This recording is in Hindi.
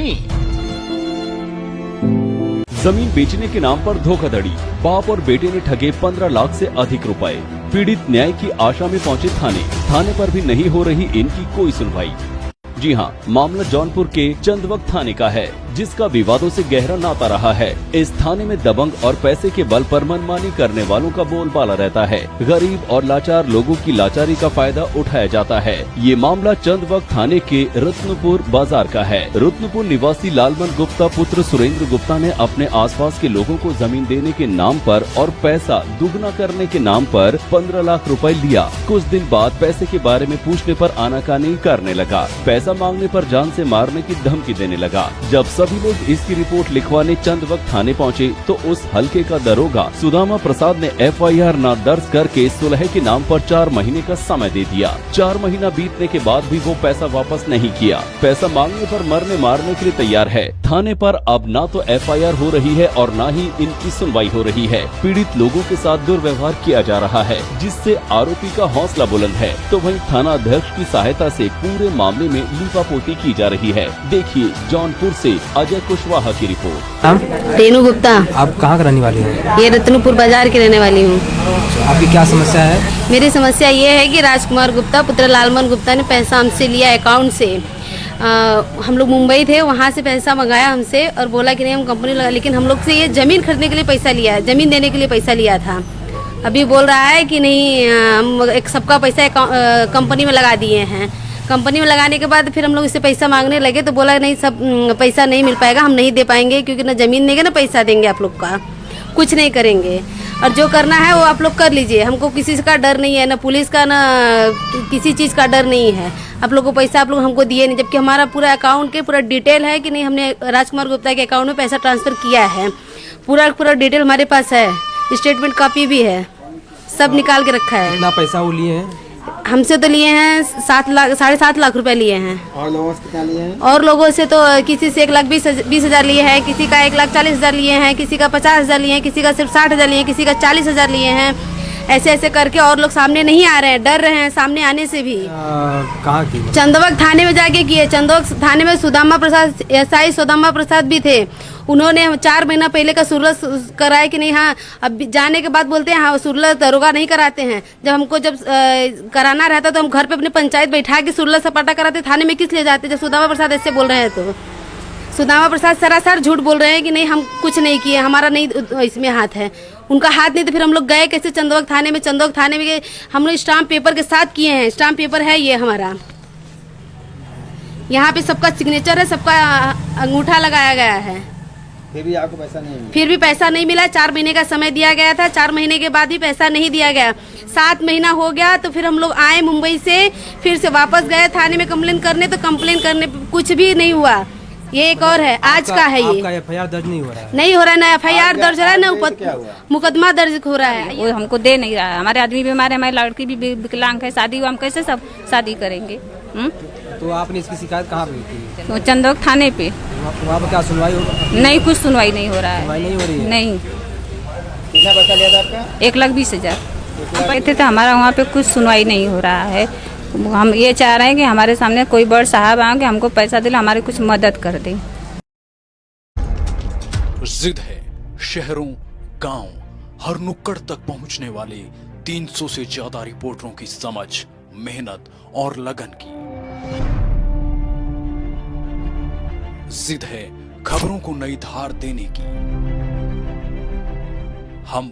नहीं। जमीन बेचने के नाम पर धोखाधड़ी, बाप और बेटे ने ठगे 15 लाख से अधिक रुपए। पीड़ित न्याय की आशा में पहुंचे थाने पर भी नहीं हो रही इनकी कोई सुनवाई। जी हां, मामला जौनपुर के चंदवक थाने का है, जिसका विवादों से गहरा नाता रहा है। इस थाने में दबंग और पैसे के बल पर मनमानी करने वालों का बोलबाला रहता है। गरीब और लाचार लोगों की लाचारी का फायदा उठाया जाता है। ये मामला चंदवक थाने के रत्नपुर बाजार का है। रत्नपुर निवासी लालमन गुप्ता पुत्र सुरेंद्र गुप्ता ने अपने आसपास के लोगों को जमीन देने के नाम पर और पैसा दुगना करने के नाम पर 15 लाख रुपए लिया। कुछ दिन बाद पैसे के बारे में पूछने पर आनाकानी करने लगा। पैसा मांगने पर जान से मारने की धमकी देने लगा। जब सभी लोग इसकी रिपोर्ट लिखवाने चंदवक थाने पहुंचे तो उस हलके का दरोगा सुदामा प्रसाद ने FIR न दर्ज करके सुलह के नाम पर 4 महीने का समय दे दिया। 4 महीना बीतने के बाद भी वो पैसा वापस नहीं किया। पैसा मांगने पर मरने मारने के लिए तैयार है। थाने पर अब न तो FIR हो रही है और न ही इनकी सुनवाई हो रही है। पीड़ित लोगों के साथ दुर्व्यवहार किया जा रहा है, जिससे आरोपी का हौसला बुलंद है। तो वहीं थाना अध्यक्ष की सहायता से पूरे मामले में लीपापोती की जा रही है। देखिए जौनपुर से अजय कुशवाहा की रिपोर्ट। रेनू गुप्ता। आप कहाँ का रहने वाली हैं? ये रत्नपुर बाजार की रहने वाली हूँ। आपकी क्या समस्या है? मेरी समस्या ये है कि राजकुमार गुप्ता पुत्र लालमन गुप्ता ने पैसा हमसे लिया अकाउंट से। हम लोग मुंबई थे, वहाँ से पैसा मंगाया हमसे और बोला कि नहीं हम कंपनी लगा, लेकिन हम लोग से ये जमीन खरीदने के लिए पैसा लिया, जमीन देने के लिए पैसा लिया था। अभी बोल रहा है कि नहीं हम एक सबका पैसा कंपनी में लगा दिए हैं। कंपनी में लगाने के बाद फिर हम लोग इससे पैसा मांगने लगे तो बोला नहीं सब पैसा नहीं मिल पाएगा, हम नहीं दे पाएंगे, क्योंकि ना जमीन देंगे ना पैसा देंगे आप लोग का, कुछ नहीं करेंगे। और जो करना है वो आप लोग कर लीजिए, हमको किसी का डर नहीं है, ना पुलिस का ना किसी चीज़ का डर नहीं है। आप लोग को पैसा आप लोग हमको दिए नहीं, जबकि हमारा पूरा अकाउंट के पूरा डिटेल है कि नहीं हमने राजकुमार गुप्ता के अकाउंट में पैसा ट्रांसफ़र किया है। पूरा डिटेल हमारे पास है, स्टेटमेंट कॉपी भी है, सब निकाल के रखा है। कितना पैसा वो लिए हैं? हमसे तो लिए हैं 7.5 लाख रुपए लिए हैं। और लोगों से कितना लिए हैं? और लोगों से तो किसी से 1,20,000 लिए हैं, किसी का 1,40,000 लिए हैं, किसी का 50,000 लिए हैं, किसी का सिर्फ 60,000 लिए हैं, किसी का 40,000 लिए हैं। ऐसे करके और लोग सामने नहीं आ रहे हैं, डर रहे हैं सामने आने से भी। कहाँ की? चंदवक थाने में जाके किए। चंदवक थाने में सुदामा प्रसाद SI सुदामा प्रसाद भी थे। उन्होंने 4 महीना पहले का सुरलत कराया कि नहीं। हाँ, अब जाने के बाद बोलते हैं हाँ सुरलत दरोगा नहीं कराते हैं। जब कराना रहता तो हम घर पे अपने पंचायत बैठा के सुरलत सपाटा कराते, थाने में किस लिए जाते? जब सुदामा प्रसाद ऐसे बोल रहे हैं तो सुदामा प्रसाद सरासर झूठ बोल रहे हैं कि नहीं हम कुछ नहीं किए, हमारा नहीं इसमें हाथ है। उनका हाथ नहीं तो फिर हम लोग गए कैसे चंदवक थाने में? चंदवक थाने में हम लोग स्टाम्प पेपर के साथ किए हैं। स्टाम्प पेपर है ये हमारा, यहाँ पे सबका सिग्नेचर है, सबका अंगूठा लगाया गया है। फिर भी आपको पैसा नहीं मिला? फिर भी पैसा नहीं मिला। 4 महीने का समय दिया गया था, 4 महीने के बाद भी पैसा नहीं दिया गया। 7 महीना हो गया तो फिर हम लोग आए मुंबई से, फिर से वापस गए थाने में कंप्लेन करने, तो कंप्लेन करने कुछ भी नहीं हुआ। ये एक और है, आज का है ये। आपका FIR दर्ज नहीं हो रहा है? नहीं हो रहा है, ना FIR दर्ज हो रहा है, ना मुकदमा दर्ज हो रहा है। वो हमको दे नहीं रहा है। हमारे आदमी बीमार है, हमारी लड़की भी विकलांग है, शादी हुआ, हम कैसे सब शादी करेंगे? तो आपने इसकी शिकायत कहाँ पे की? तो चंदवक थाने पे। वहाँ पे क्या सुनवाई होगी? नहीं, कुछ सुनवाई नहीं हो रहा है। सुनवाई नहीं हो रही है? नहीं। कितना पैसा लिया था आपका? 1,20,000 पैसे थे हमारा, वहाँ पे कुछ सुनवाई नहीं हो रहा है। हम ये चाह रहे हैं कि हमारे सामने कोई बड़ साहब आए कि हमको पैसा दिला, हमारी कुछ मदद कर दें। जिद है शहरों गांव हर नुक्कड़ तक पहुंचने वाले 300 से ज्यादा रिपोर्टरों की समझ, मेहनत और लगन की। जिद है खबरों को नई धार देने की। हम